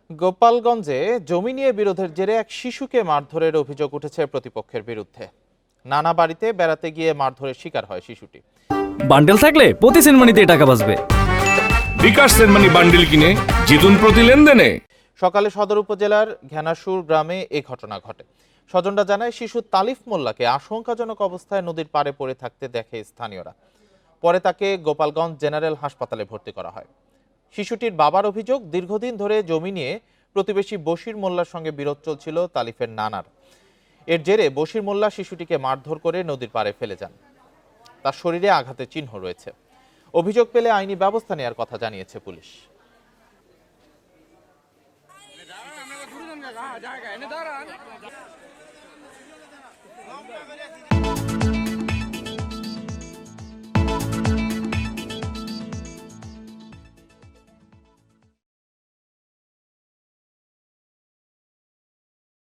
গোপালগঞ্জে জমি নিয়ে বিরোধের জেরে এক শিশুকে মারধরের অভিযোগ উঠেছে প্রতিপক্ষের বিরুদ্ধে। নানা বাড়িতে বেড়াতে গিয়ে মারধরের শিকার হয় শিশুটি। বান্ডেল থাকলে প্রতি সেনমানিতে টাকা বাঁচবে। বিকাশ সেনমানি বান্ডেল কিনে জিতুন প্রতি লেনদেনে। সকালে সদর উপজেলার ঘেনাসুর গ্রামে এ ঘটনা ঘটে। স্বজনরা জানায়, শিশু তালিফ মোল্লাকে আশঙ্কাজনক অবস্থায় নদীর পাড়ে পড়ে থাকতে দেখে স্থানীয়রা। পরে তাকে গোপালগঞ্জ জেনারেল হাসপাতালে ভর্তি করা হয়। শিশুটির বাবার অভিযোগ, দীর্ঘদিন ধরে জমি নিয়ে প্রতিবেশী বশির মোল্লার সঙ্গে বিরোধ চলছিল তালিফের নানার। এর জেরে বশির মোল্লা শিশুটিকে মারধর করে নদীর পাড়ে ফেলে যান। তার শরীরে আঘাতের চিহ্ন রয়েছে। অভিযোগ পেলে আইনি ব্যবস্থা নেওয়ার কথা জানিয়েছে পুলিশ।